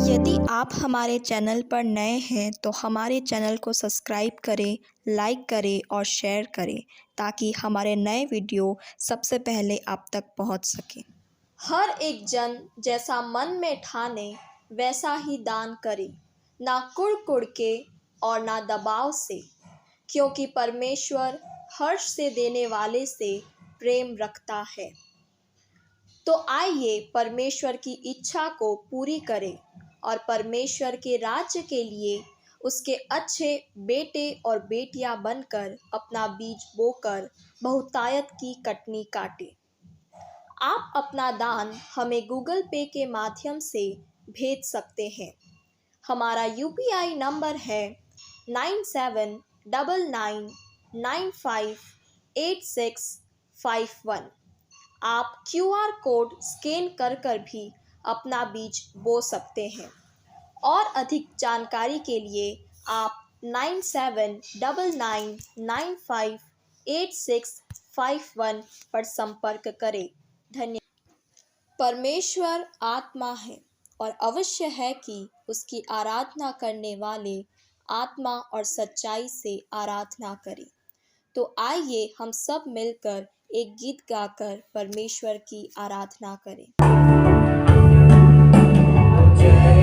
यदि आप हमारे चैनल पर नए हैं तो हमारे चैनल को सब्सक्राइब करें, लाइक करें और शेयर करें ताकि हमारे नए वीडियो सबसे पहले आप तक पहुंच सकें। हर एक जन जैसा मन में ठाने वैसा ही दान करे, ना कुड़ के और ना दबाव से, क्योंकि परमेश्वर हर्ष से देने वाले से प्रेम रखता है। तो आइए परमेश्वर की इच्छा को पूरी करें और परमेश्वर के राज्य के लिए उसके अच्छे बेटे और बेटियां बनकर अपना बीज बोकर बहुतायत की कटनी काटें। आप अपना दान हमें गूगल पे के माध्यम से भेज सकते हैं। हमारा यूपीआई नंबर है 9799958651। आप क्यूआर कोड स्कैन कर भी अपना बीज बो सकते हैं और अधिक जानकारी के लिए आप 9799958651 पर संपर्क करें। धन्यवाद। परमेश्वर आत्मा है और अवश्य है कि उसकी आराधना करने वाले आत्मा और सच्चाई से आराधना करें। तो आइए हम सब मिलकर एक गीत गाकर परमेश्वर की आराधना करें। जय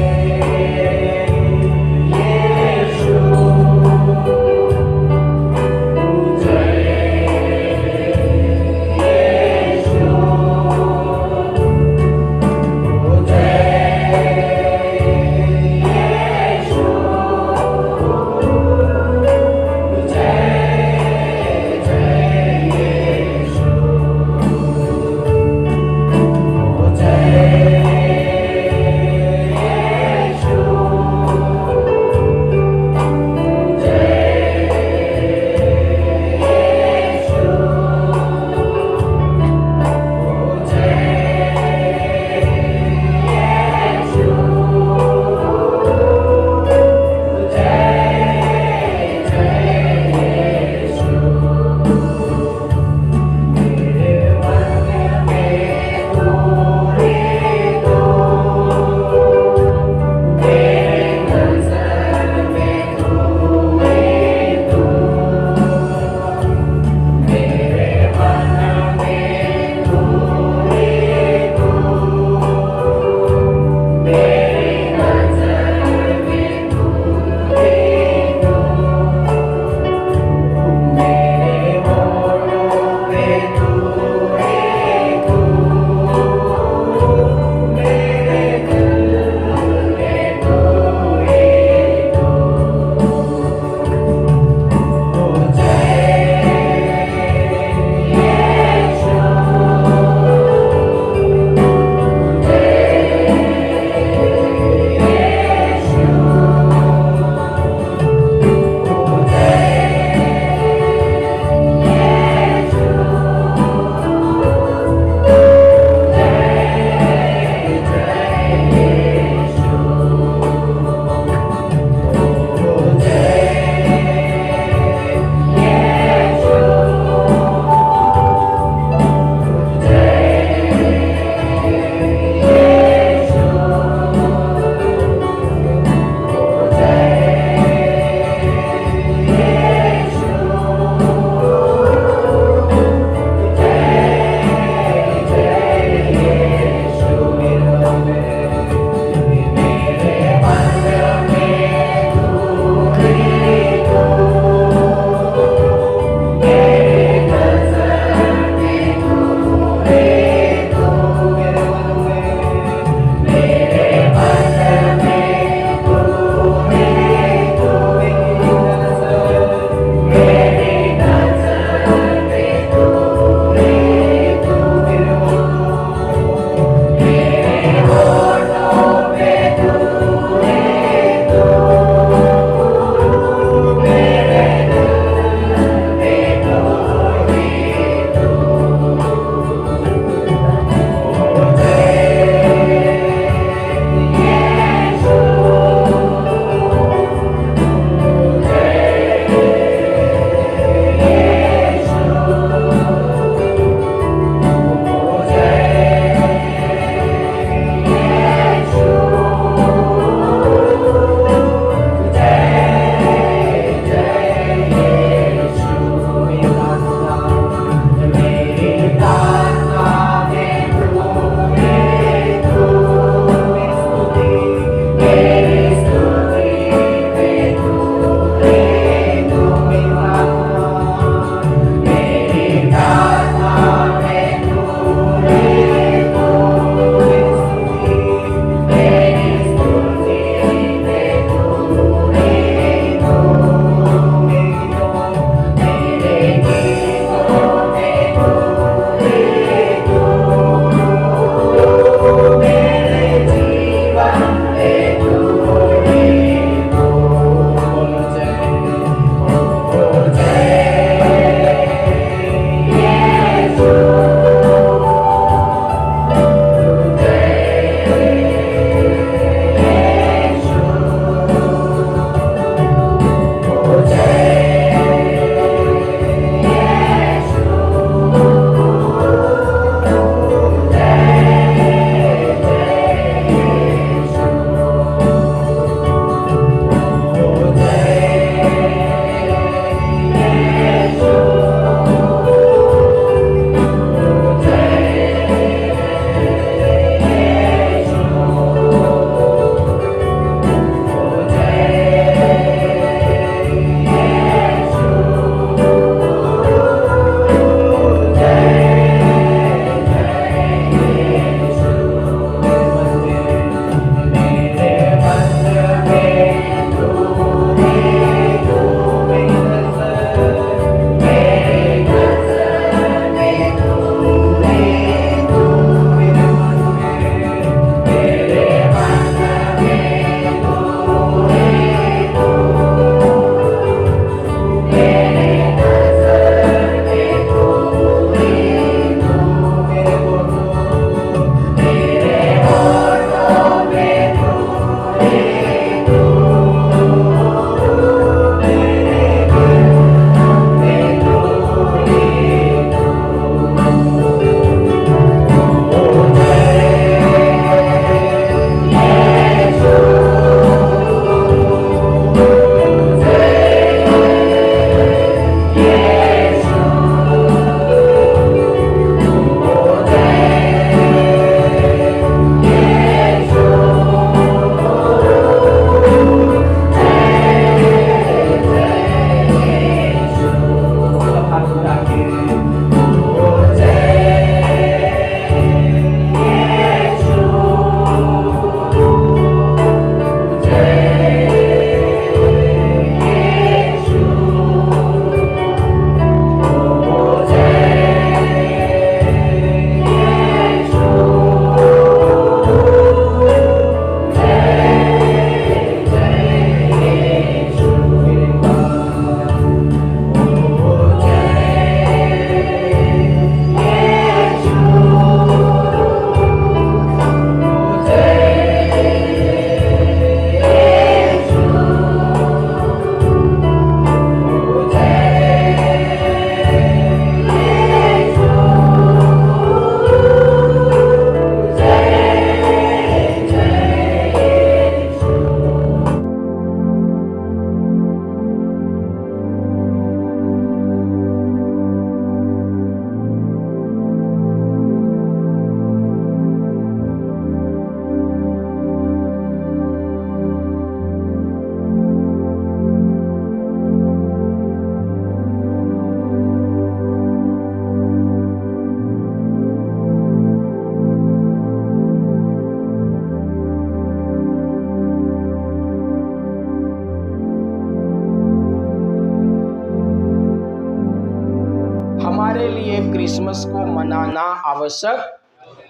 क्रिसमस को मनाना आवश्यक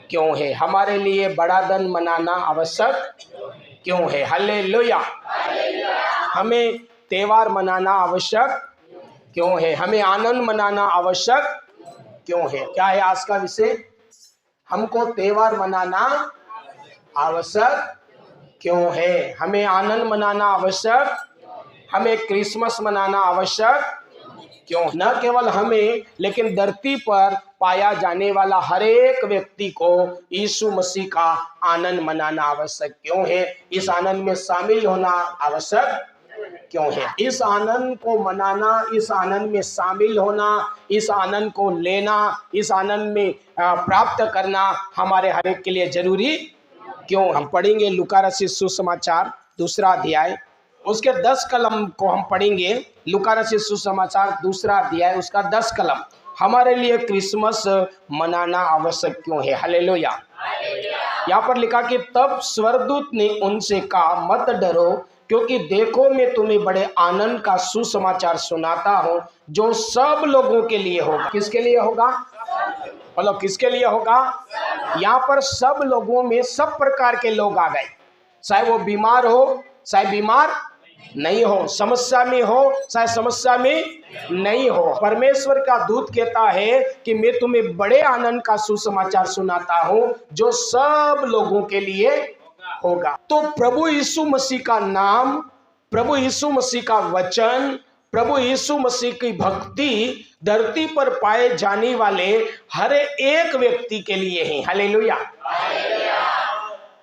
क्यों है? हमारे लिए बड़ा दिन मनाना आवश्यक क्यों है? हालेलुया। हमें त्योहार मनाना आवश्यक क्यों है? हमें आनंद मनाना आवश्यक क्यों है? क्या है आज का विषय? हमको त्योहार मनाना आवश्यक क्यों है? हमें आनंद मनाना आवश्यक, हमें क्रिसमस मनाना आवश्यक क्यों? न केवल हमें, लेकिन धरती पर पाया जाने वाला हर एक व्यक्ति को यीशु मसीह का आनंद मनाना आवश्यक क्यों है? इस आनंद में शामिल होना आवश्यक क्यों है? इस आनंद को मनाना, इस आनंद में शामिल होना, इस आनंद को लेना, इस आनंद में प्राप्त करना हमारे हर एक के लिए जरूरी क्यों? हम पढ़ेंगे लूका रचित सुसमाचार 2 अध्याय, उसके 10 कलम को हम पढ़ेंगे। लूका रचित सुसमाचार 2 अध्याय, उसका 10 कलम। हमारे लिए क्रिसमस मनाना आवश्यक क्यों है? हालेलुया। यहाँ पर लिखा कि तब स्वर्गदूत ने उनसे कहा, मत डरो, क्योंकि देखो मैं तुम्हें बड़े आनंद का सुसमाचार सुनाता हूँ, जो सब लोगों के लिए होगा। किसके लिए होगा? बोलो, किसके लिए होगा? यहाँ पर सब लोगों में सब प्रकार के लोग आ गए, चाहे वो बीमार हो, चाहे बीमार नहीं हो, समस्या में हो, चाहे समस्या में नहीं हो। परमेश्वर का दूत कहता है कि मैं तुम्हें बड़े आनंद का सुसमाचार सुनाता हूं, जो सब लोगों के लिए होगा। तो प्रभु यीशु मसीह का नाम, प्रभु यीशु मसीह का वचन, प्रभु यीशु मसीह की भक्ति धरती पर पाए जाने वाले हर एक व्यक्ति के लिए है। हालेलुया।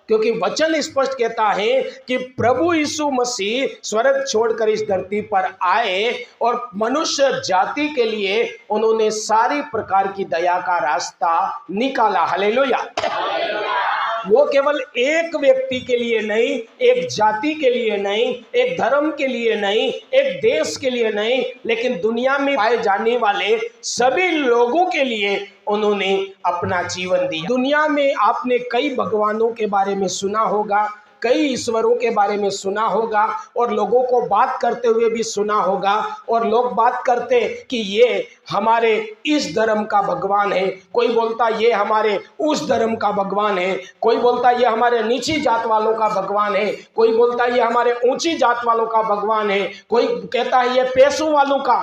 क्योंकि वचन स्पष्ट कहता है कि प्रभु यीशु मसीह स्वर्ग छोड़कर इस धरती पर आए और मनुष्य जाति के लिए उन्होंने सारी प्रकार की दया का रास्ता निकाला। हालेलुया। वो केवल एक व्यक्ति के लिए नहीं, एक जाति के लिए नहीं, एक धर्म के लिए नहीं, एक देश के लिए नहीं, लेकिन दुनिया में पाए जाने वाले सभी लोगों के लिए उन्होंने अपना जीवन दिया। दुनिया में आपने कई भगवानों के बारे में सुना होगा, कई ईश्वरों के बारे में सुना होगा, और लोगों को बात करते हुए भी सुना होगा, और लोग बात करते कि ये हमारे इस धर्म का भगवान है, कोई बोलता ये हमारे उस धर्म का भगवान है, कोई बोलता ये हमारे नीची जात वालों का भगवान है, कोई बोलता ये हमारे ऊंची जात वालों का भगवान है, कोई कहता है ये पैसों वालों का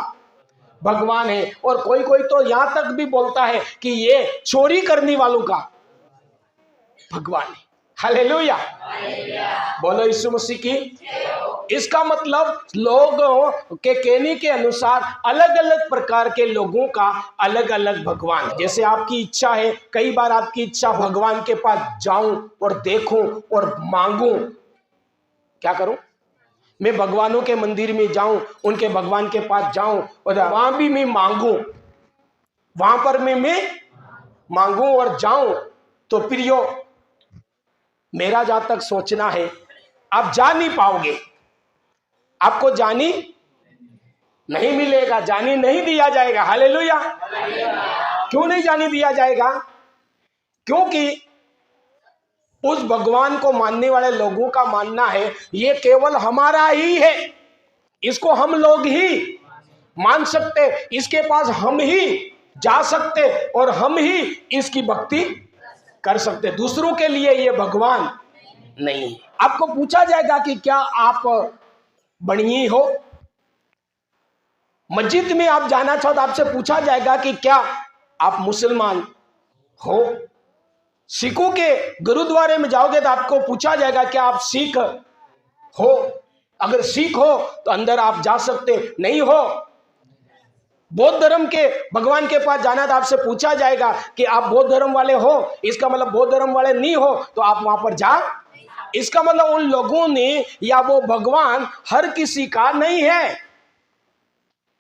भगवान है, और कोई कोई तो यहाँ तक भी बोलता है कि ये चोरी करने वालों का भगवान है। हालेलुया। बोलो यीशु मसीह की। इसका मतलब लोगों के कहने के अनुसार अलग अलग प्रकार के लोगों का अलग अलग भगवान। जैसे आपकी इच्छा है, कई बार आपकी इच्छा भगवान के पास जाऊं और देखूं और मांगूं, क्या करूं? मैं भगवानों के मंदिर में जाऊं, उनके भगवान के पास जाऊं और वहां भी मैं मांगूं, वहां पर मैं मांगूं और जाऊं, तो प्रियो मेरा जहां तक सोचना है, आप जा नहीं पाओगे, आपको जानी नहीं मिलेगा, जानी नहीं दिया जाएगा। हालेलुया। क्यों नहीं जानी दिया जाएगा? क्योंकि उस भगवान को मानने वाले लोगों का मानना है ये केवल हमारा ही है, इसको हम लोग ही मान सकते, इसके पास हम ही जा सकते और हम ही इसकी भक्ति कर सकते, दूसरों के लिए ये भगवान नहीं। आपको पूछा जाएगा कि क्या आप बनिए हो? मस्जिद में आप जाना चाहो तो आपसे पूछा जाएगा कि क्या आप मुसलमान हो? सिखों के गुरुद्वारे में जाओगे तो आपको पूछा जाएगा क्या आप सिख हो? अगर सिख हो तो अंदर आप जा सकते, नहीं हो बौद्ध धर्म के भगवान के पास जाना तो आपसे पूछा जाएगा कि आप बौद्ध धर्म वाले हो, इसका मतलब बौद्ध धर्म वाले नहीं हो तो आप वहां पर जा। इसका मतलब उन लोगों ने या वो भगवान हर किसी का नहीं है,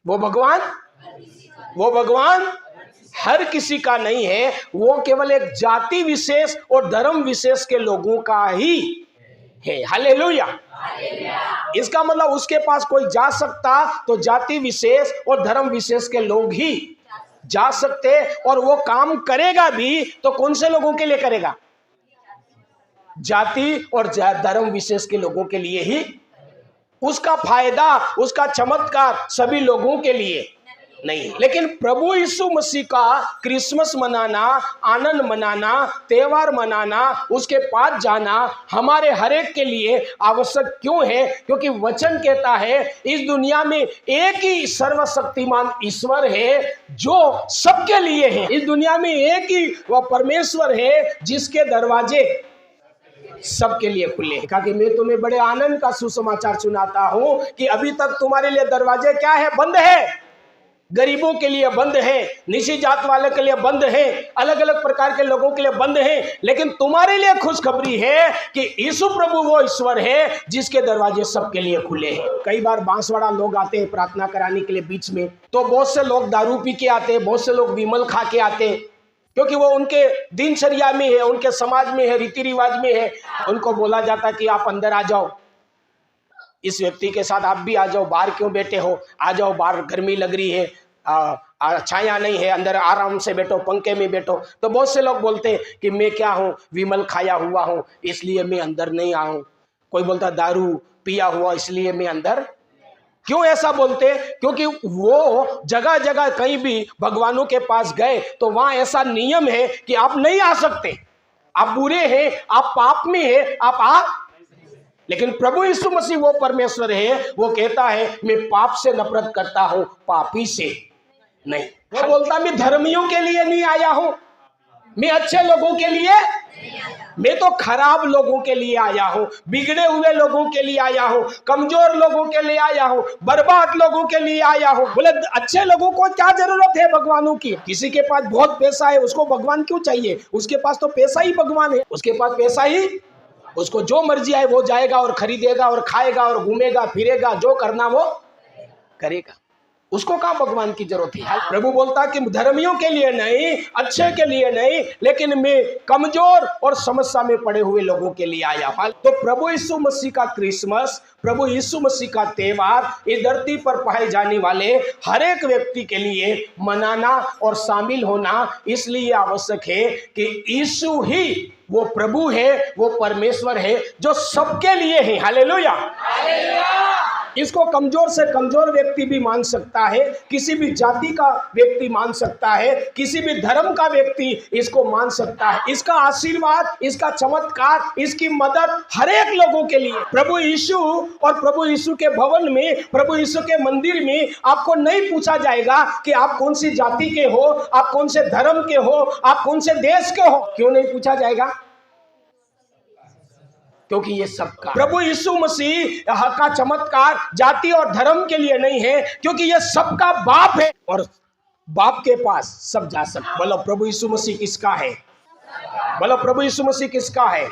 वो भगवान हर किसी का नहीं है, वो केवल एक जाति विशेष और धर्म विशेष के लोगों का ही है। हालेलुया। इसका मतलब उसके पास कोई जा सकता तो जाति विशेष और धर्म विशेष के लोग ही जा सकते, और वो काम करेगा भी तो कौन से लोगों के लिए करेगा? जाति और धर्म विशेष के लोगों के लिए ही। उसका फायदा, उसका चमत्कार सभी लोगों के लिए नहीं। लेकिन प्रभु यीशु मसीह का क्रिसमस मनाना, आनंद मनाना, त्योहार मनाना, उसके पास जाना हमारे हर एक के लिए आवश्यक क्यों है? क्योंकि वचन कहता है इस दुनिया में एक ही सर्वशक्तिमान ईश्वर है जो सबके लिए है। इस दुनिया में एक ही वह परमेश्वर है जिसके दरवाजे सबके लिए खुले हैं। कहा कि मैं तुम्हें बड़े आनंद का सुसमाचार सुनाता हूं कि अभी तक तुम्हारे लिए दरवाजे क्या है? बंद है। गरीबों के लिए बंद है, निची जात वाले के लिए बंद है, अलग अलग प्रकार के लोगों के लिए बंद है। लेकिन तुम्हारे लिए खुशखबरी है कि यीशु प्रभु वो ईश्वर है जिसके दरवाजे सबके लिए खुले हैं। कई बार बांसवाड़ा लोग आते हैं प्रार्थना कराने के लिए बीच में, तो बहुत से लोग दारू पी के आते हैं, बहुत से लोग विमल खा के आते हैं, क्योंकि वो उनके दिनचर्या में है, उनके समाज में है, रीति रिवाज में है। उनको बोला जाता कि आप अंदर आ जाओ, इस व्यक्ति के साथ आप भी आ जाओ, बाहर क्यों बैठे हो, आ जाओ, बाहर गर्मी लग रही है, छाया नहीं है, अंदर आराम से बैठो, पंखे में बैठो। तो बहुत से लोग बोलते हैं कि मैं क्या हूँ, विमल खाया हुआ हूँ इसलिए मैं अंदर नहीं आऊँ। कोई बोलता दारू पिया हुआ इसलिए मैं अंदर। क्यों ऐसा बोलते? क्योंकि वो जगह जगह कहीं भी भगवानों के पास गए तो वहां ऐसा नियम है कि आप नहीं आ सकते, आप बुरे हैं, आप पाप में हैं, आप आ। लेकिन प्रभु यीशु मसीह वो परमेश्वर है, वो कहता है मैं पाप से नफरत करता हूं, पापी से नहीं। वो बोलता मैं धर्मियों के लिए नहीं आया हूं, मैं अच्छे लोगों के लिए, मैं तो खराब लोगों के लिए आया हूं, बिगड़े हुए लोगों के लिए आया हूं, कमजोर लोगों के लिए आया हूं, बर्बाद लोगों के लिए आया हूं। बोले अच्छे लोगों को क्या जरूरत है भगवानों की? किसी के पास बहुत पैसा है, उसको भगवान क्यों चाहिए? उसके पास तो पैसा ही भगवान है, उसके पास पैसा ही, उसको जो मर्जी आए वो जाएगा और खरीदेगा और खाएगा और घूमेगा फिरेगा, जो करना वो करेगा। उसको कहाँ भगवान की जरूरत है? प्रभु बोलता कि धर्मियों के लिए नहीं, अच्छे के लिए नहीं, लेकिन मैं कमजोर और समस्या में पड़े हुए लोगों के लिए आया हूं। तो प्रभु यीशु मसीह का क्रिसमस, प्रभु यीशु मसीह का त्योहार इस धरती पर पाए जाने वाले हर एक व्यक्ति के लिए मनाना और शामिल होना इसलिए आवश्यक है कि यीशु ही वो प्रभु है, वो परमेश्वर है जो सबके लिए है। हालेलुया। इसको कमजोर से कमजोर व्यक्ति भी मान सकता है, किसी भी जाति का व्यक्ति मान सकता है, किसी भी धर्म का व्यक्ति इसको मान सकता है। इसका आशीर्वाद, इसका चमत्कार, इसकी मदद हर एक लोगों के लिए। प्रभु यीशु और प्रभु यीशु के भवन में, प्रभु यीशु के मंदिर में आपको नहीं पूछा जाएगा कि आप कौन सी जाति के हो, आप कौन से धर्म के हो, आप कौन से देश के हो। क्यों नहीं पूछा जाएगा? क्योंकि ये सबका, प्रभु यीशु मसीह का चमत्कार जाति और धर्म के लिए नहीं है, क्योंकि ये सबका बाप है और बाप के पास सब जा सकते। बोलो प्रभु यीशु मसीह किसका है? बोलो प्रभु यीशु मसीह किसका है?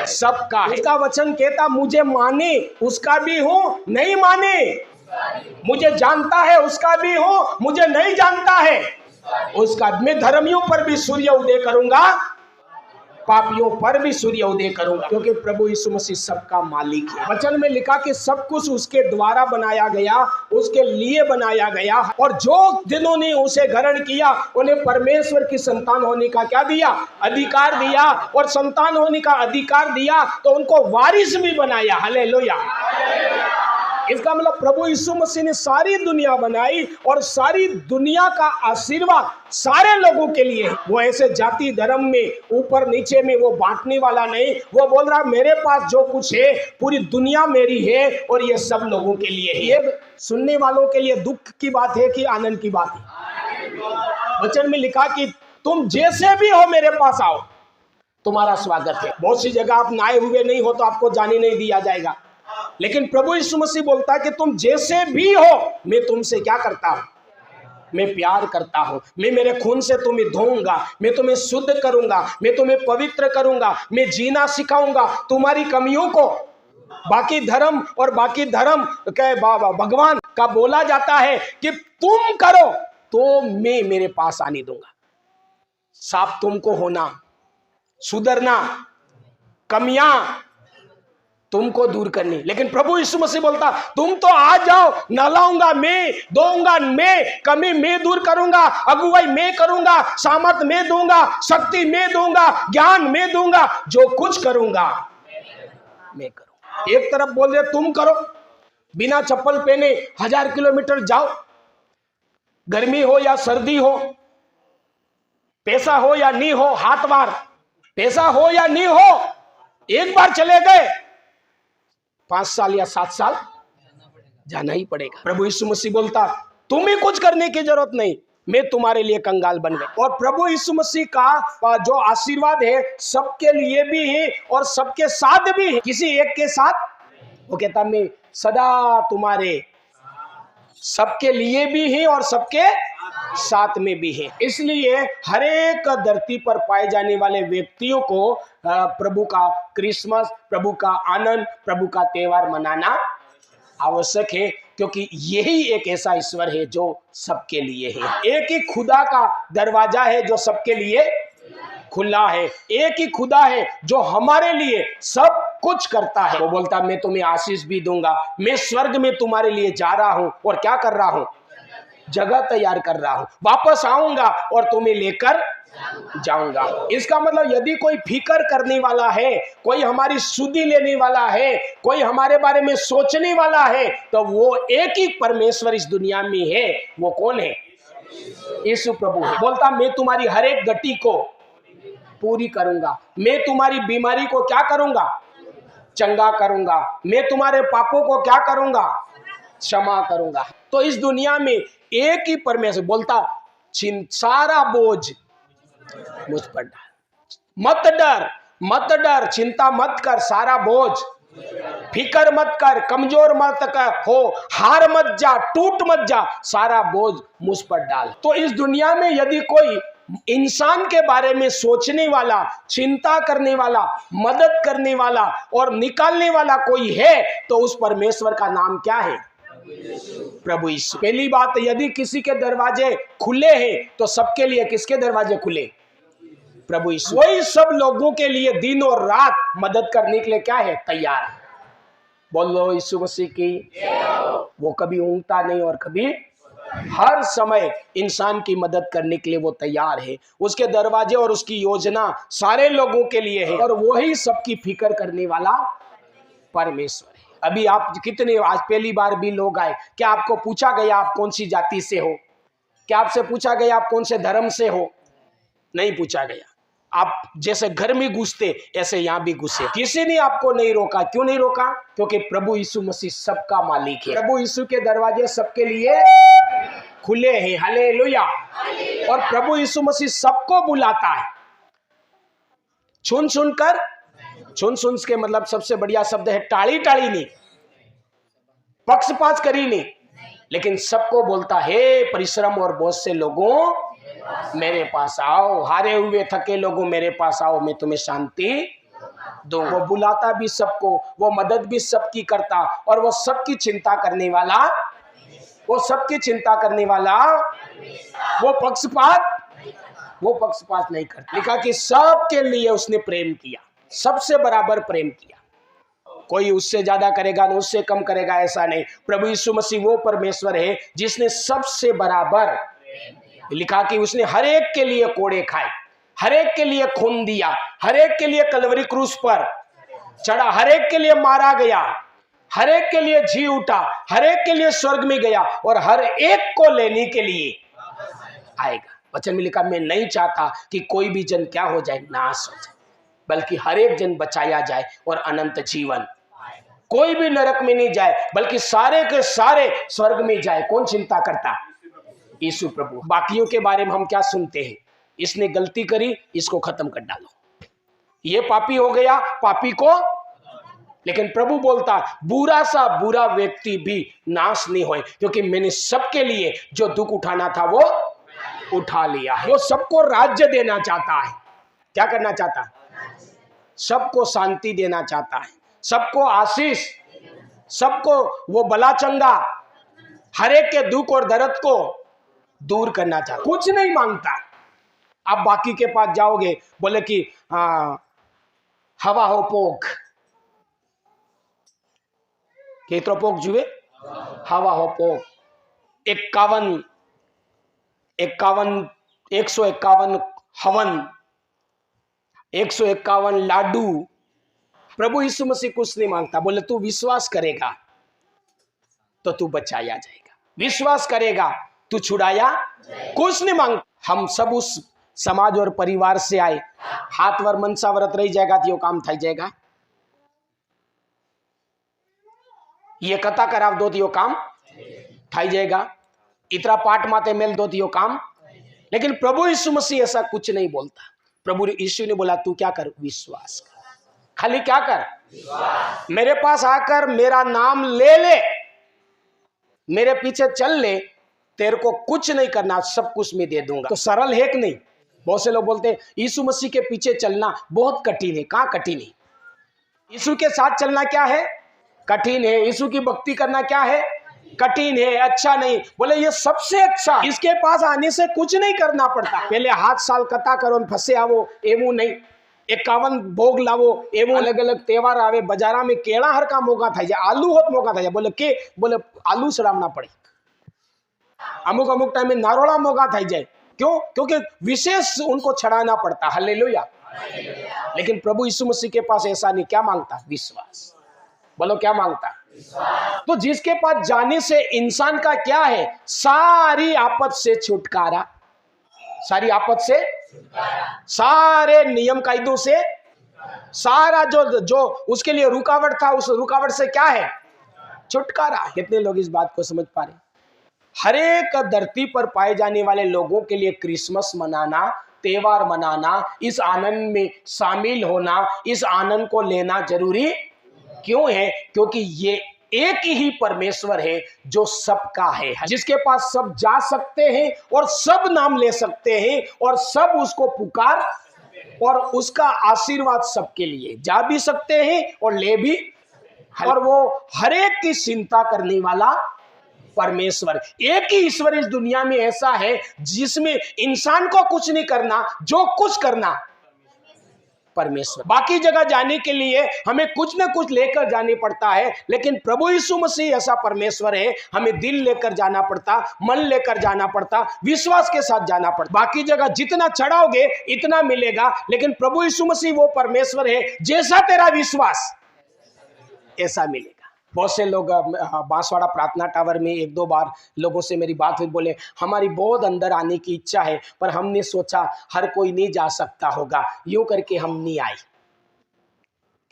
सबका है। उसका वचन कहता मुझे माने उसका भी हूं, नहीं माने मुझे जानता है उसका भी हूं, मुझे नहीं जानता है उसका। मैं धर्मियों पर भी सूर्य उदय करूंगा, पापियों पर भी सूर्य उदय करूंगा, क्योंकि प्रभु यीशु मसीह सबका मालिक है। वचन में लिखा कि सब कुछ उसके द्वारा बनाया गया, उसके लिए बनाया गया, और जो जिन्होंने उसे ग्रहण किया उन्हें परमेश्वर की संतान होने का क्या दिया? अधिकार दिया। और संतान होने का अधिकार दिया तो उनको वारिस भी बनाया। हालेलुया। इसका मतलब प्रभु यीशु मसीह ने सारी दुनिया बनाई और सारी दुनिया का आशीर्वाद सारे लोगों के लिए है। वो ऐसे जाति धर्म में ऊपर नीचे में वो बांटने वाला नहीं। वो बोल रहा मेरे पास जो कुछ है पूरी दुनिया मेरी है और ये सब लोगों के लिए है। ये सुनने वालों के लिए दुख की बात है कि आनंद की बात है? वचन में लिखा कि तुम जैसे भी हो मेरे पास आओ, तुम्हारा स्वागत है। बहुत सी जगह आप नहाए हुए नहीं हो तो आपको जाने नहीं दिया जाएगा, लेकिन प्रभु यीशु मसीह बोलता है कि तुम जैसे भी हो मैं तुमसे क्या करता हूं? मैं प्यार करता हूं। मैं मेरे खून से तुम्हें धोऊंगा, मैं तुम्हें शुद्ध करूंगा, मैं तुम्हें पवित्र करूंगा, मैं जीना सिखाऊंगा तुम्हारी कमियों को। बाकी धर्म और बाकी धर्म के भगवान का बोला जाता है कि तुम करो तो मैं मेरे पास आने दूंगा। साफ तुमको होना, सुधरना, कमियां तुमको दूर करनी। लेकिन प्रभु यीशु मसीह बोलता तुम तो आ जाओ, नहलाऊंगा मैं, धोऊंगा मैं, कमी मैं दूर करूंगा, अगुवाई मैं करूंगा, सामर्थ मैं दूंगा, शक्ति मैं दूंगा, ज्ञान मैं दूंगा, जो कुछ करूंगा मैं करूंगा। एक तरफ बोल रहे तुम करो, बिना चप्पल पहने 1000 किलोमीटर जाओ, गर्मी हो या सर्दी हो, पैसा हो या नहीं हो, हाथ बार पैसा हो या नहीं हो, एक बार चले गए 5 साल या 7 साल जाना ही पड़ेगा। प्रभु यीशु मसीह बोलता तुम्हें कुछ करने की जरूरत नहीं, मैं तुम्हारे लिए कंगाल बन गया। और प्रभु यीशु मसीह का जो आशीर्वाद है सबके लिए भी है और सबके साथ भी है, किसी एक के साथ। वो कहता मैं सदा तुम्हारे, सबके लिए भी है और सबके साथ में भी है। इसलिए हर एक धरती पर पाए जाने वाले व्यक्तियों को प्रभु का क्रिसमस, प्रभु का आनंद, प्रभु का त्योहार मनाना आवश्यक है, क्योंकि यही एक ऐसा ईश्वर है जो सबके लिए है। एक ही खुदा का दरवाजा है जो सबके लिए खुला है, एक ही खुदा है जो हमारे लिए सब कुछ करता है। वो बोलता मैं तुम्हें आशीष भी दूंगा, मैं स्वर्ग में तुम्हारे लिए जा रहा हूं और क्या कर रहा हूं, जगह तैयार कर रहा हूं, वापस आऊंगा और तुम्हें लेकर जाऊंगा। इसका मतलब यदि कोई फिकर करने वाला है, कोई हमारी सुधि लेने वाला है, कोई हमारे बारे में सोचने वाला है, तो वो एक ही परमेश्वर इस दुनिया में है। वो कौन है? यीशु प्रभु है। बोलता मैं तुम्हारी हर एक गति को पूरी करूंगा, मैं तुम्हारी बीमारी को क्या करूंगा, चंगा करूंगा, मैं तुम्हारे पापों को क्या करूंगा, क्षमा करूंगा। तो इस दुनिया में एक ही परमेश्वर बोलता सारा बोझ मुझ पर डाल, मत डर, चिंता मत कर, सारा बोझ, फिकर मत कर, कमजोर मत कर हो, हार मत जा, टूट मत जा, सारा बोझ मुझ पर डाल। तो इस दुनिया में यदि कोई इंसान के बारे में सोचने वाला, चिंता करने वाला, मदद करने वाला और निकालने वाला कोई है तो उस परमेश्वर का नाम क्या है? प्रभु यीशु। पहली बात, यदि किसी के दरवाजे खुले हैं तो सबके लिए किसके दरवाजे खुले? प्रभु यीशु। वही सब लोगों के लिए दिन और रात मदद करने के लिए क्या है? तैयार है। बोलो यीशु मसीह की। वो कभी ऊँगता नहीं और कभी, हर समय इंसान की मदद करने के लिए वो तैयार है। उसके दरवाजे और उसकी योजना सारे लोगों के लिए है और वही सबकी फिक्र करने वाला परमेश्वर है। अभी आप कितने, आज पहली बार भी लोग आए, क्या आपको पूछा गया आप कौन सी जाति से हो? क्या आपसे पूछा गया आप कौन से धर्म से हो? नहीं पूछा गया। आप जैसे घर में घुसते ऐसे यहाँ भी घुसे, किसी ने आपको नहीं रोका। क्यों नहीं रोका? क्योंकि प्रभु यीशु मसीह सबका मालिक है। प्रभु यीशु के दरवाजे सबके लिए खुले हैं। हालेलुया। और प्रभु यीशु मसीह सबको बुलाता है। सुन के मतलब सबसे बढ़िया शब्द है टाड़ी नहीं, पक्षपात करी नहीं, लेकिन सबको बोलता है परिश्रम और बोझ से लोगों मेरे पास आओ, हारे हुए थके लोगों मेरे पास आओ, मैं तुम्हें शांति दूंगा। वो बुलाता भी सबको, वो मदद भी सबकी करता और वो सबकी चिंता करने वाला, वो पक्षपात नहीं करता। लिखा कि सबके लिए उसने प्रेम किया, सबसे बराबर प्रेम किया। कोई उससे ज्यादा करेगा ना उससे कम करेगा, ऐसा नहीं। प्रभु यीशु मसीह वो परमेश्वर है जिसने सबसे बराबर, लिखा कि उसने हर एक के लिए कोड़े खाए, हर एक के लिए खून दिया, हर एक के लिए कलवरी क्रूस पर चढ़ा, हर एक के लिए मारा गया, हर एक के लिए जी उठा, हर एक के लिए स्वर्ग में गया और हर एक को लेने के लिए आएगा। वचन में लिखा मैं नहीं चाहता कि कोई भी जन क्या हो जाए, नाश हो जाए, बल्कि हर एक जन बचाया जाए और अनंत जीवन। कोई भी नरक में नहीं जाए बल्कि सारे के सारे स्वर्ग में जाए। कौन चिंता करता? यीशु प्रभु। बाकियों के बारे में हम क्या सुनते हैं? इसने गलती करी, इसको खत्म कर डालो, ये पापी हो गया, पापी को। लेकिन प्रभु बोलता बुरा सा बुरा व्यक्ति भी नाश नहीं होए, क्योंकि मैंने सबके लिए जो दुख उठाना था वो उठा लिया है। वो सबको राज्य देना चाहता है। क्या करना चाहता है? सबको शांति देना चाहता है, सबको आशीष, सबको वो भला चंगा, हर एक के दुख और दर्द को दूर करना चाहता, कुछ नहीं मांगता। आप बाकी के पास जाओगे, बोले कि हवा हो पोक, केतरो पोक जुए, हवा हो पोक, 151 हवन, 151 लाडू। प्रभु यीशु मसीह कुछ नहीं मांगता। बोले तू विश्वास करेगा तो तू बचाया जाएगा, विश्वास करेगा तू छुड़ाया कुछ नहीं मांग। हम सब उस समाज और परिवार से आए, हाथ वर मनसा व्रत रही जाएगा तो यो काम થઈ जाएगा। ये कथा कराव दो तो यो काम થઈ जाएगा, इतना पाठ माते मेल दो तो यो काम। लेकिन प्रभु यीशु मसीह ऐसा कुछ नहीं बोलता। प्रभु यीशु ने बोला तू क्या कर, विश्वास कर, खाली क्या कर, मेरे पास आकर मेरा नाम ले ले, मेरे पीछे चल ले, तेरे को कुछ नहीं करना, सब कुछ मैं दे दूंगा। तो सरल है कि नहीं? बहुत से लोग बोलते हैं यीशु मसीह के पीछे चलना बहुत कठिन है। कहाँ कठिन है? यीशु के साथ चलना क्या है? कठिन है। यीशु की भक्ति करना क्या है? कठिन है, अच्छा नहीं। बोले ये सबसे अच्छा, इसके पास आने से कुछ नहीं करना पड़ता। पहले हाथ साल कथा करो फंसे आवो एवं नहीं, 51 भोग लावो एवं, अलग अलग त्यौहार आवे, बजारा में केड़ा हर का मौका था जाए, आलू होत मौका था जाए, बोले आलू चढ़ावना पड़े, अमुक अमुक टाइम में नारोड़ा मौका था जाए। क्यों? क्योंकि विशेष उनको चढ़ाना पड़ता। हालेलुया। लेकिन प्रभु यीशु मसीह के पास ऐसा नहीं। क्या मांगता? विश्वास। बोलो क्या मांगता? तो जिसके पास जाने से इंसान का क्या है? सारी आफत से छुटकारा, सारी आफत से, सारे नियम कायदों से, सारा जो उसके लिए रुकावट था, उस रुकावट से क्या है? छुटकारा। कितने लोग इस बात को समझ पा रहे? हर एक धरती पर पाए जाने वाले लोगों के लिए क्रिसमस मनाना, त्योहार मनाना, इस आनंद में शामिल होना, इस आनंद को लेना जरूरी क्यों है? क्योंकि ये एक ही परमेश्वर है जो सबका है, जिसके पास सब जा सकते हैं और सब नाम ले सकते हैं और सब उसको पुकार, और उसका आशीर्वाद सबके लिए जा भी सकते हैं और ले भी, और वो हर एक की चिंता करने वाला परमेश्वर। एक ही ईश्वर इस दुनिया में ऐसा है जिसमें इंसान को कुछ नहीं करना, जो कुछ करना परमेश्वर। बाकी जगह जाने के लिए हमें कुछ ना कुछ लेकर जाने पड़ता है, लेकिन प्रभु यीशु मसीह ऐसा परमेश्वर है, हमें दिल लेकर जाना पड़ता, मन लेकर जाना पड़ता, विश्वास के साथ जाना पड़ता। बाकी जगह जितना चढ़ाओगे इतना मिलेगा, लेकिन प्रभु यीशु मसीह वो परमेश्वर है, जैसा तेरा विश्वास ऐसा मिलेगा। बहुत से लोग बांसवाड़ा प्रार्थना टावर में 1-2 बार लोगों से मेरी बात हुई, बोले हमारी बहुत अंदर आने की इच्छा है, पर हमने सोचा हर कोई नहीं जा सकता होगा, यूं करके हम नहीं आए।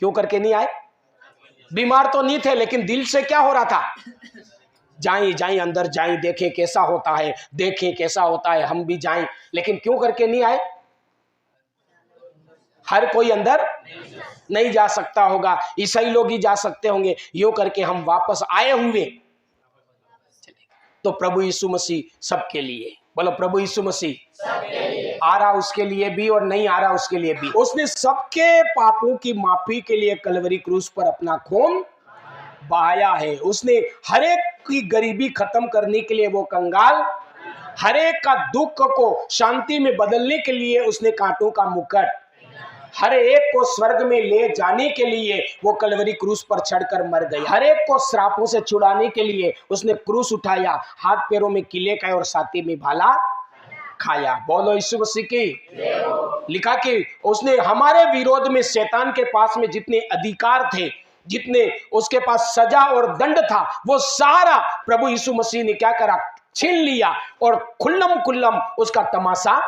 क्यों करके नहीं आए? बीमार तो नहीं थे, लेकिन दिल से क्या हो रहा था? जाएं अंदर जाएं, देखें कैसा होता है, देखें कैसा होता है, हम भी जाएं। लेकिन क्यों करके नहीं आए? हर कोई अंदर नहीं जा सकता होगा, ईसाई लोग ही जा सकते होंगे, यूं करके हम वापस आए हुए। तो प्रभु यीशु मसीह सबके लिए, बोलो प्रभु यीशु मसीह आ रहा उसके लिए भी और नहीं आ रहा उसके लिए भी। उसने सबके पापों की माफी के लिए कलवरी क्रूस पर अपना खून बहाया है। उसने हर एक की गरीबी खत्म करने के लिए वो कंगाल, हर एक का दुख को शांति में बदलने के लिए उसने कांटों का मुकुट, हर एक को स्वर्ग में ले जाने के लिए वो कलवरी क्रूस पर चढ़कर मर गई, हर एक को श्रापों से छुड़ाने के लिए उसने क्रूस उठाया, हाथ पैरों में किले खाए और छाती में भाला खाया। बोलो यीशु मसीह की। लिखा कि उसने हमारे विरोध में शैतान के पास में जितने अधिकार थे, जितने उसके पास सजा और दंड था, वो सारा प्रभु यीशु मसीह ने क्या करा? छीन लिया और खुल्लम खुल्लम उसका तमाशा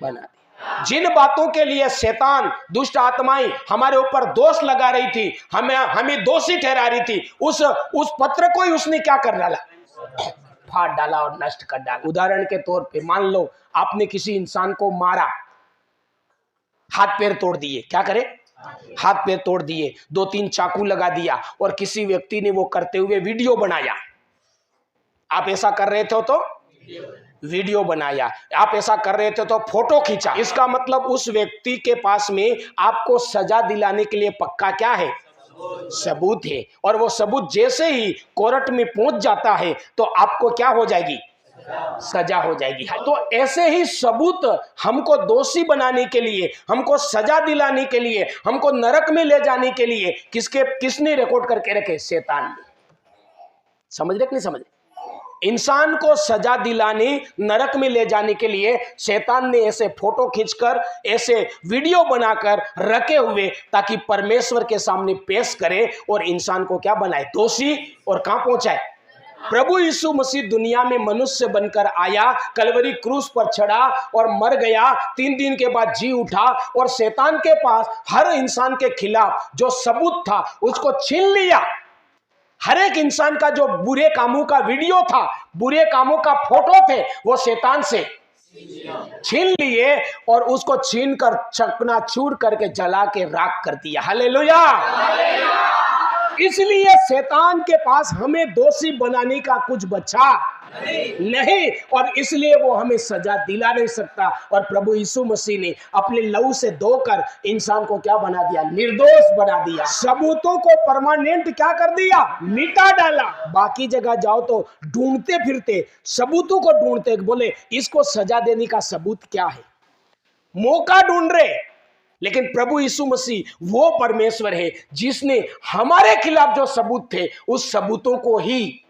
बना दिया। जिन बातों के लिए शैतान, दुष्ट आत्माएं हमारे ऊपर दोष लगा रही थी, हमें दोषी ठहरा रही थी, उस पत्र को ही उसने क्या कर डाला? फाड़ डाला और नष्ट कर डाला। उदाहरण के तौर पे मान लो आपने किसी इंसान को मारा, हाथ पैर तोड़ दिए, क्या करे? हाथ पैर तोड़ दिए, 2-3 चाकू लगा दिया और किसी व्यक्ति ने वो करते हुए वीडियो बनाया। आप ऐसा कर रहे थे तो वीडियो बनाया, आप ऐसा कर रहे थे तो फोटो खींचा। इसका मतलब उस व्यक्ति के पास में आपको सजा दिलाने के लिए पक्का क्या है? सबूत है। और वो सबूत जैसे ही कोर्ट में पहुंच जाता है तो आपको क्या हो जाएगी? सजा हो जाएगी। तो ऐसे ही सबूत हमको दोषी बनाने के लिए, हमको सजा दिलाने के लिए, हमको नरक में ले जाने के लिए किसने रिकॉर्ड करके रखे? शैतान ने। समझ रहे कि नहीं समझ रहे? इंसान को सजा दिलाने, नरक में ले जाने के लिए शैतान ने ऐसे फोटो खींचकर, ऐसे वीडियो बनाकर रखे हुए, ताकि परमेश्वर के सामने पेश करे और इंसान को क्या बनाए? दोषी, और कहां पहुंचाए? प्रभु यीशु मसीह दुनिया में मनुष्य बनकर आया, कलवरी क्रूस पर चढ़ा और मर गया, 3 दिन के बाद जी उठा और शैतान के पास हर इंसान के खिलाफ जो सबूत था उसको छीन लिया। हर एक इंसान का जो बुरे कामों का वीडियो था, बुरे कामों का फोटो थे, वो शैतान से छीन लिए और उसको छीन कर चकनाचूर करके जला के राख कर दिया। हालेलुया। इसलिए शैतान के पास हमें दोषी बनाने का कुछ बचा नहीं, और इसलिए वो हमें सजा दिला नहीं सकता। और प्रभु यीशु मसीह ने अपने लहू से धोकर इंसान को क्या बना दिया? निर्दोष बना दिया। सबूतों को परमानेंट क्या कर दिया? मिटा डाला। बाकी जगह जाओ तो ढूंढते फिरते, सबूतों को ढूंढते, बोले इसको सजा देने का सबूत क्या है, मौका ढूंढ रहे। लेकिन प्रभु यीशु मसीह वो परमेश्वर है जिसने हमारे खिलाफ जो सबूत थे उस सबूतों को ही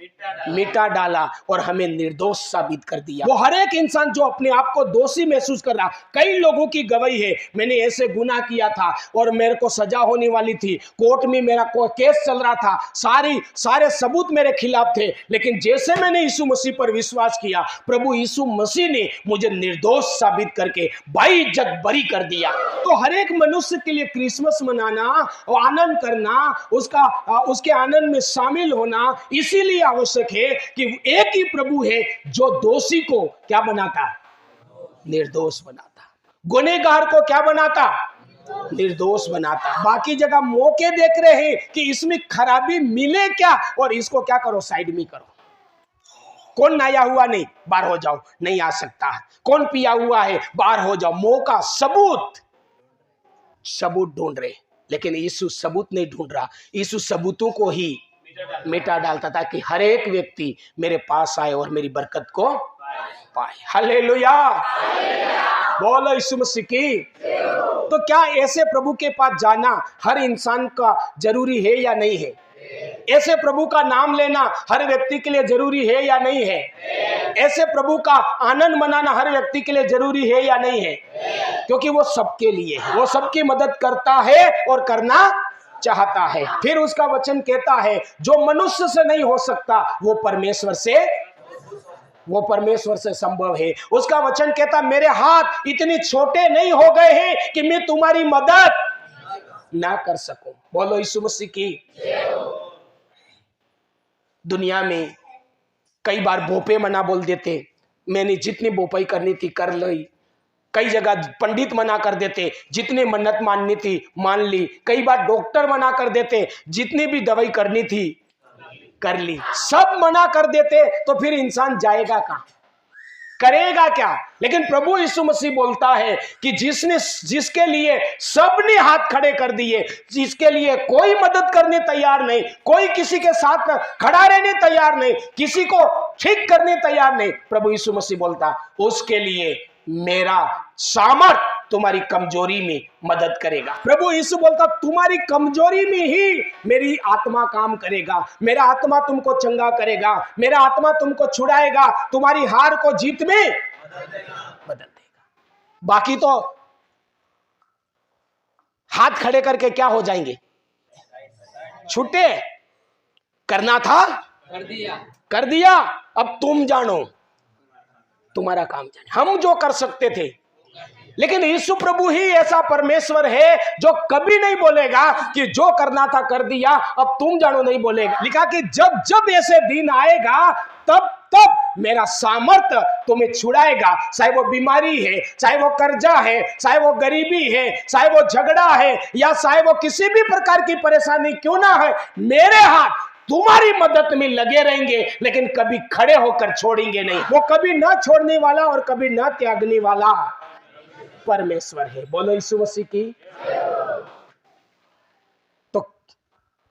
मिटा डाला और हमें निर्दोष साबित कर दिया। वो हर एक इंसान जो अपने आप को दोषी महसूस कर रहा, कई लोगों की गवाही है, मैंने ऐसे गुनाह किया था और मेरे को सजा होने वाली थी, कोर्ट में मेरा केस चल रहा था, सारे सबूत मेरे खिलाफ थे, लेकिन जैसे मैंने यीशु मसीह पर विश्वास किया, प्रभु यीशु मसीह ने मुझे निर्दोष साबित करके बाइज्जत बरी कर दिया। तो हर एक मनुष्य के लिए क्रिसमस मनाना और आनंद करना, उसके आनंद में शामिल होना इसीलिए आवश्यक है कि एक ही प्रभु है जो दोषी को क्या बनाता? निर्दोष बनाता। गुनहगार को क्या बनाता? निर्दोष बनाता। बाकी जगह मौके देख रहे हैं कि इसमें खराबी मिले क्या, और इसको क्या करो? साइड में करो। कौन नया हुआ? नहीं, बाहर हो जाओ, नहीं आ सकता। कौन पिया हुआ है? बाहर हो जाओ। मौका, सबूत ढूंढ रहे, लेकिन यीशु सबूत नहीं ढूंढ रहा, यीशु सबूतों को ही मिटा डालता था कि हर एक व्यक्ति मेरे पास आए और मेरी बरकत को पाए। हालेलुया। बोलो यीशु मसीह की। तो क्या ऐसे प्रभु के पास जाना हर इंसान का जरूरी है या नहीं है? ऐसे प्रभु का नाम लेना हर व्यक्ति के लिए जरूरी है या नहीं है? ऐसे प्रभु का आनंद मनाना हर व्यक्ति के लिए जरूरी है या नहीं है? क्योंकि वो सबके लिए है, वो सबकी मदद करता है और करना चाहता है। फिर उसका वचन कहता है जो मनुष्य से नहीं हो सकता वो परमेश्वर से संभव है। उसका वचन कहता मेरे हाथ इतने छोटे नहीं हो गए हैं कि मैं तुम्हारी मदद ना कर सकूं। बोलो यीशु मसीह की। दुनिया में कई बार बोपे मना बोल देते, मैंने जितनी बोपाई करनी थी कर ली। कई जगह पंडित मना कर देते, जितनी मन्नत माननी थी मान ली। कई बार डॉक्टर मना कर देते, जितनी भी दवाई करनी थी कर ली। सब मना कर देते तो फिर इंसान जाएगा कहां, करेगा क्या? लेकिन प्रभु यीशु मसीह बोलता है कि जिसके लिए सबने हाथ खड़े कर दिए, जिसके लिए कोई मदद करने तैयार नहीं, कोई किसी के साथ खड़ा रहने तैयार नहीं, किसी को ठीक करने तैयार नहीं, प्रभु यीशु मसीह बोलता उसके लिए मेरा सामर्थ तुम्हारी कमजोरी में मदद करेगा। प्रभु यीशु बोलता तुम्हारी कमजोरी में ही मेरी आत्मा काम करेगा, मेरा आत्मा तुमको चंगा करेगा, मेरा आत्मा तुमको छुड़ाएगा, तुम्हारी हार को जीत में बदल देगा। बाकी तो हाथ खड़े करके क्या हो जाएंगे? छूटे। करना था कर दिया, अब तुम जानो, तुम्हारा काम जाने। हम जो कर सकते थे, लेकिन यीशु प्रभु ही ऐसा परमेश्वर है जो कभी नहीं बोलेगा कि जो करना था कर दिया, अब तुम जानो, नहीं बोलेगा। लिखा कि जब जब ऐसे दिन आएगा तब तब मेरा सामर्थ्य तुम्हें छुड़ाएगा। चाहे वो बीमारी है, चाहे वो कर्जा है, चाहे वो गरीबी है, चाहे वो झगड़ा है, या चाहे वो किसी भी प्रकार की परेशानी क्यों ना है, मेरे हाथ तुम्हारी मदद में लगे रहेंगे, लेकिन कभी खड़े होकर छोड़ेंगे नहीं। वो कभी ना छोड़ने वाला और कभी ना त्यागने वाला परमेश्वर है। बोलो यीशु मसीह की। तो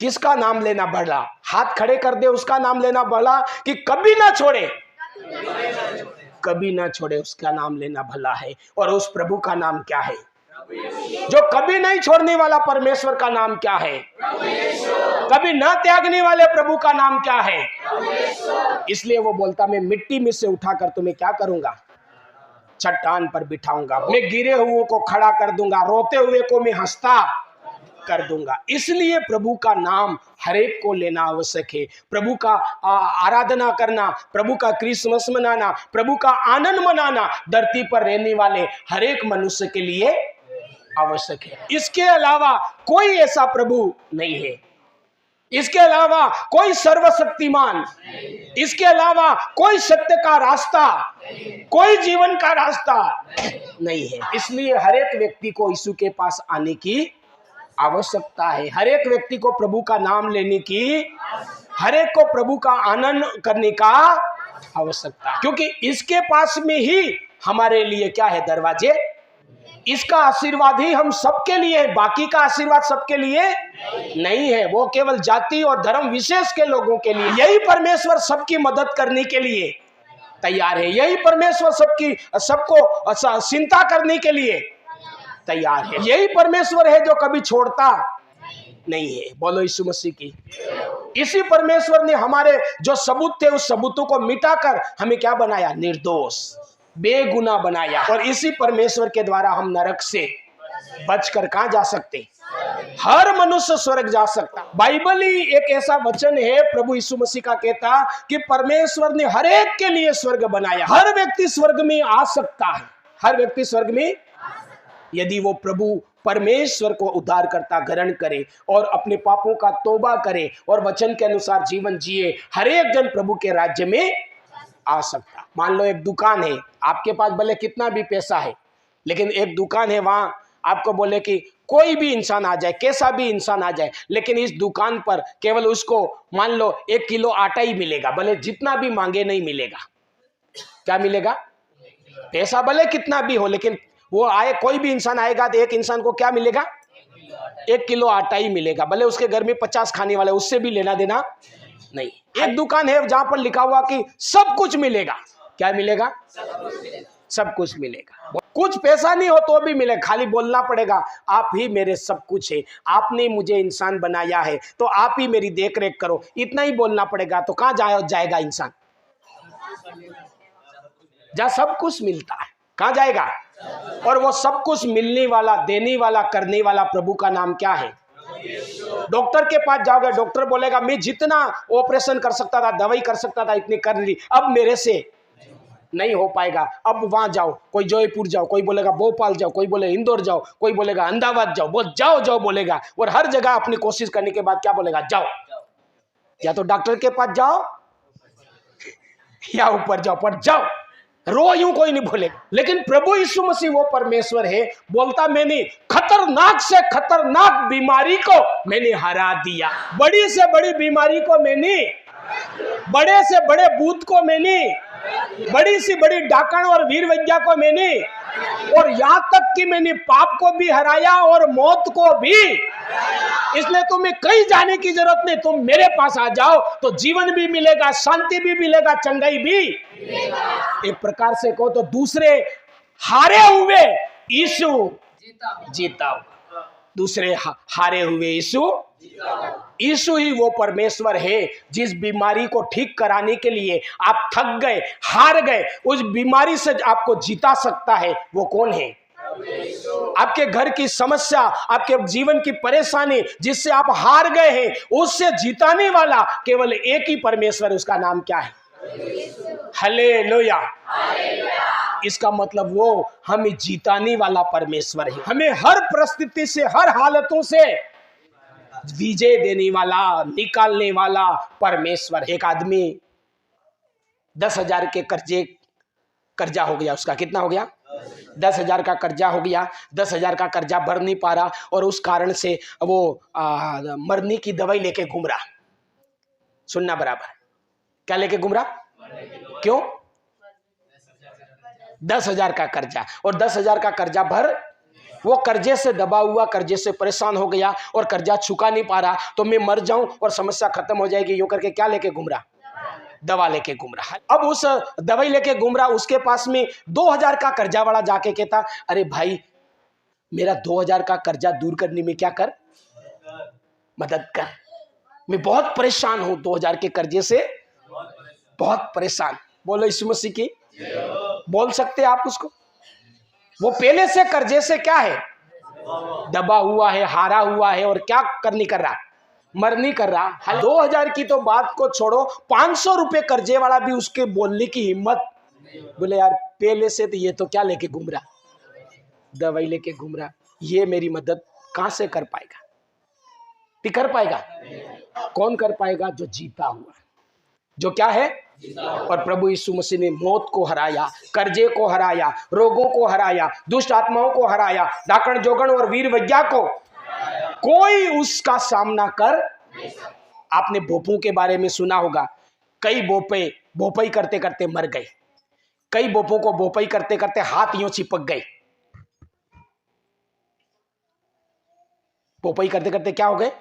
किसका नाम लेना भला? हाथ खड़े कर दे उसका नाम लेना भला कि कभी ना छोड़े? कभी ना छोड़े उसका नाम लेना भला है। और उस प्रभु का नाम क्या है? जो कभी नहीं छोड़ने वाला परमेश्वर का नाम क्या है? कभी ना त्यागने वाले प्रभु का नाम क्या है? इसलिए वो बोलता मैं मिट्टी में से उठाकर तुम्हें क्या करूंगा? चट्टान पर बिठाऊंगा, मैं गिरे हुए को खड़ा कर दूंगा, रोते हुए को मैं हंसता कर दूंगा। इसलिए प्रभु का नाम हर एक को लेना आवश्यक है। प्रभु का आराधना करना, प्रभु का क्रिसमस मनाना, प्रभु का आनंद मनाना धरती पर रहने वाले हर एक मनुष्य के लिए आवश्यक है। इसके अलावा कोई ऐसा प्रभु नहीं है, इसके अलावा कोई सर्वशक्तिमान, इसके अलावा कोई सत्य का रास्ता, कोई जीवन का रास्ता नहीं है। इसलिए हर एक व्यक्ति को यीशु के पास आने की आवश्यकता है। हर एक व्यक्ति को प्रभु का नाम लेने की, हर एक को प्रभु का आनंद करने का आवश्यकता है, क्योंकि इसके पास में ही हमारे लिए क्या है, दरवाजे। इसका आशीर्वाद ही हम सबके लिए है, बाकी का आशीर्वाद सबके लिए नहीं है, वो केवल जाति और धर्म विशेष के लोगों के लिए। यही परमेश्वर सबकी मदद करने के लिए तैयार है, यही परमेश्वर सबको चिंता करने के लिए तैयार है, यही परमेश्वर है जो कभी छोड़ता नहीं है। बोलो यीशु मसीह की। इसी परमेश्वर ने हमारे जो सबूत थे उस सबूतों को मिटाकर हमें क्या बनाया, निर्दोष, बेगुनाह बनाया। और इसी परमेश्वर के द्वारा हम नरक से बचकर कहां जा सकते, हर मनुष्य स्वर्ग जा सकता। बाइबल ही एक ऐसा वचन है, प्रभु यीशु मसीह का कहता कि परमेश्वर ने हर एक के लिए स्वर्ग बनाया। हर व्यक्ति स्वर्ग में आ सकता है, हर व्यक्ति स्वर्ग में, यदि वो प्रभु परमेश्वर को उद्धारकर्ता ग्रहण करे और अपने पापों का तौबा करे और वचन के अनुसार जीवन जिए, हर एक जन प्रभु के राज्य में आ सकता। मान लो एक दुकान है, आपके पास भले कितना भी पैसा है, लेकिन एक दुकान है, वहां आपको बोले कि कोई भी इंसान आ जाए, कैसा भी इंसान आ जाए, लेकिन इस दुकान पर केवल उसको मान लो 1 किलो आटा ही मिलेगा, भले जितना भी मांगे नहीं मिलेगा। क्या मिलेगा, पैसा भले कितना भी हो, लेकिन वो आए, कोई भी इंसान आएगा तो एक इंसान को क्या मिलेगा, 1 किलो आटा ही मिलेगा, भले उसके घर में 50 खाने वाले, उससे भी लेना देना नहीं। एक दुकान है जहां पर लिखा हुआ कि सब कुछ मिलेगा। क्या मिलेगा, सब कुछ मिलेगा। कुछ पैसा नहीं हो तो भी मिलेगा, खाली बोलना पड़ेगा, आप ही मेरे सब कुछ है, आपने मुझे इंसान बनाया है तो आप ही मेरी देख रेख करो, इतना ही बोलना पड़ेगा। तो कहां जाएगा इंसान, जहां सब कुछ मिलता है, कहां जाएगा। और वो सब कुछ मिलने वाला, देने वाला, करने वाला प्रभु का नाम क्या है। डॉक्टर के पास जाओगे, डॉक्टर बोलेगा मैं जितना ऑपरेशन कर सकता था, दवाई कर सकता था, इतनी कर ली, अब मेरे से नहीं हो पाएगा। अब वहां जाओ, कोई जयपुर जाओ, कोई बोलेगा भोपाल जाओ, कोई बोले इंदौर जाओ, कोई बोलेगा अहमदाबाद जाओ, वो जाओ बोलेगा। और हर जगह अपनी कोशिश करने के बाद क्या बोलेगा, जाओ। या तो डॉक्टर के पास जाओ या ऊपर जाओ, पर जाओ, रो यूं कोई नहीं बोलेगा। लेकिन प्रभु यीशु मसीह वो परमेश्वर है, बोलता मैंने खतरनाक से खतरनाक बीमारी को मैंने हरा दिया, बड़ी से बड़ी बीमारी को मैंने, बड़े से बड़े भूत को मैंने, बड़ी से बड़ी डाकण और वीरवैया को मैंने, और यहां तक कि मैंने पाप को भी हराया और मौत को भी। इसलिए तुम्हें कहीं जाने की जरूरत नहीं, तुम मेरे पास आ जाओ तो जीवन भी मिलेगा, शांति भी मिलेगा, चंगाई भी। एक प्रकार से कहो तो दूसरे हारे हुए यीशु जीता हुआ, दूसरे हारे हुए यीशु ही वो परमेश्वर है जिस बीमारी को ठीक कराने के लिए आप थक गए, हार गए, उस बीमारी से आपको जीता सकता है। वो कौन है, आपके घर की समस्या, आपके जीवन की परेशानी जिससे आप हार गए हैं, उससे जिताने वाला केवल एक ही परमेश्वर, उसका नाम क्या है, हालेलुया। इसका मतलब वो हमें जिताने वाला परमेश्वर है, हमें हर परिस्थिति से, हर हालतों से विजय देने वाला, निकालने वाला परमेश्वर। एक आदमी 10,000 के कर्जा हो गया, उसका कितना हो गया, 10,000 का कर्जा हो गया। 10,000 का कर्जा भर नहीं पा रहा और उस कारण से वो मरने की दवाई लेके घूम रहा। सुनना बराबर, क्या लेके घूम रहा, क्यों, 10,000 का कर्जा, और 10,000 का कर्जा भर, वो कर्जे से दबा हुआ, कर्जे से परेशान हो गया और कर्जा चुका नहीं पा रहा, तो मैं मर जाऊं और समस्या खत्म हो जाएगी, यूं करके क्या लेके घूम रहा, दवा लेके घूम रहा। अब उस दवाई लेके घूम रहा, उसके पास में 2,000 का कर्जा वाला जाके कहता, अरे भाई मेरा 2,000 का कर्जा दूर करने में क्या कर, मदद कर, मैं बहुत परेशान हूं, 2,000 के कर्जे से बहुत परेशान। बोलो यीशु मसीह की, बोल सकते आप उसको। वो पहले से कर्जे से क्या है, दबा हुआ है, हारा हुआ है और क्या करनी कर रहा, मरनी कर रहा। 2000 की तो बात को छोड़ो, 500 रुपए कर्जे वाला भी उसके बोलने की हिम्मत, बोले यार पहले से तो ये तो क्या लेके घूम रहा, दवाई लेके घूम रहा, ये मेरी मदद कहां से कर पाएगा? कर पाएगा? कौन कर पाएगा? जो जीता हुआ, जो क्या है? और प्रभु यीशु मसीह ने मौत को हराया, कर्जे को हराया, रोगों को हराया, दुष्ट आत्माओं को हराया, डाकण जोगण और वीर विद्या को कोई उसका सामना कर। आपने भोपों के बारे में सुना होगा, कई भोपे भोपाई करते करते मर गए, कई भोपों को भोपाई करते करते हाथ यूं चिपक गए। भोपाई करते करते क्या हो गए?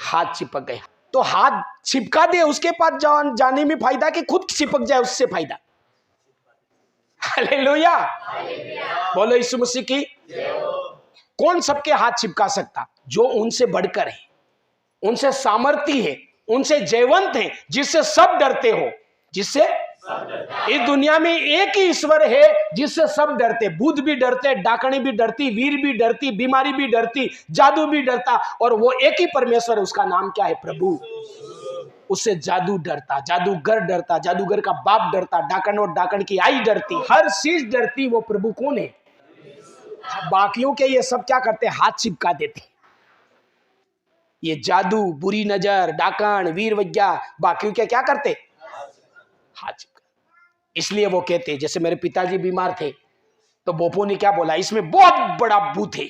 हाथ चिपक गए। तो हाथ चिपका दे, उसके पास जाने में फायदा कि खुद चिपक जाए उससे फायदा? हालेलुया, बोलो यीशु मसीह की। कौन सबके हाथ चिपका सकता? जो उनसे बढ़कर है, उनसे सामर्थी है, उनसे जयवंत है, जिससे सब डरते हो, जिससे इस दुनिया में एक ही ईश्वर है जिससे सब डरते। भूत भी डरते, डाकणी भी डरती, वीर भी डरती, बीमारी भी डरती, जादू भी डरता, और वो एक ही परमेश्वर है, उसका नाम क्या है? प्रभु। उससे जादू डरता, जादूगर डरता, जादूगर का बाप डरता, डाकण और डाकण की आई डरती, हर चीज डरती। वो प्रभु कौन है? बाकियों के ये सब क्या करते? हाथ चिपका देते। ये जादू, बुरी नजर, डाकण, वीर विद्या, बाकियों के क्या करते? हाथ चिपका। इसलिए वो कहते, जैसे मेरे पिताजी बीमार थे तो बोपो ने क्या बोला, इसमें बहुत बड़ा भूत है,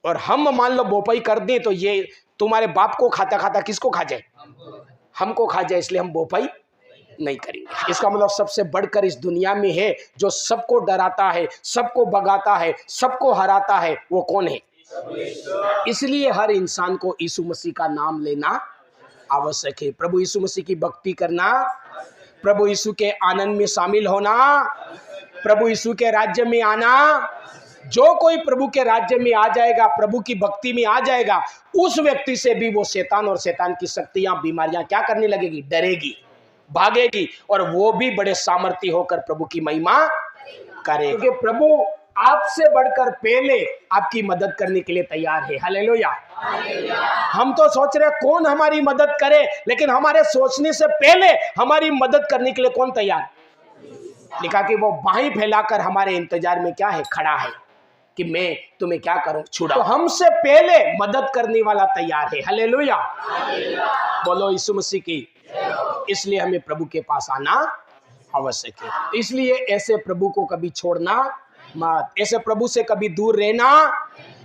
और हम मान लो बोपाई कर दें तो ये तुम्हारे बाप को खाता खाता किसको खा जाए? हमको खा जाए, इसलिए हम बोपाई नहीं करेंगे। इसका मतलब सबसे बढ़कर इस दुनिया में है जो सबको डराता है, सबको भगाता है, सबको हराता है, वो कौन है? इसलिए हर इंसान को यीशु मसीह का नाम लेना आवश्यक है। प्रभु यीशु मसीह की भक्ति करना, प्रभु यीशु के आनंद में शामिल होना, प्रभु यीशु के राज्य में आना। जो कोई प्रभु के राज्य में आ जाएगा, प्रभु की भक्ति में आ जाएगा, उस व्यक्ति से भी वो शैतान और शैतान की शक्तियां, बीमारियां क्या करने लगेगी? डरेगी, भागेगी, और वो भी बड़े सामर्थी होकर प्रभु की महिमा करेगा, क्योंकि प्रभु आपसे बढ़कर पहले आपकी मदद करने के लिए तैयार है। हालेलुया। हम तो सोच रहे कौन हमारी मदद करे, लेकिन हमारे सोचने से पहले हमारी मदद करने के लिए कौन तैयार? लिखा कि वो बाहीं फैलाकर हमारे इंतजार में क्या है? खड़ा है कि मैं तुम्हें क्या करूं? छुड़ा। तो हमसे पहले मदद करने वाला तैयार है। हालेलुया, बोलो यीशु मसीह की। इसलिए हमें प्रभु के पास आना आवश्यक है। इसलिए ऐसे प्रभु को कभी छोड़ना मत, ऐसे प्रभु से कभी दूर रहना,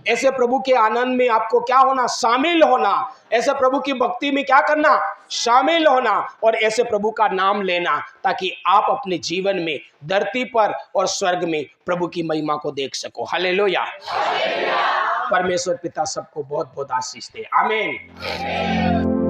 ऐसे प्रभु के आनंद में आपको क्या होना? शामिल होना। ऐसे प्रभु की भक्ति में क्या करना? शामिल होना, और ऐसे प्रभु का नाम लेना, ताकि आप अपने जीवन में धरती पर और स्वर्ग में प्रभु की महिमा को देख सको। हालेलुया। परमेश्वर पिता सबको बहुत बहुत आशीष दे। आमीन।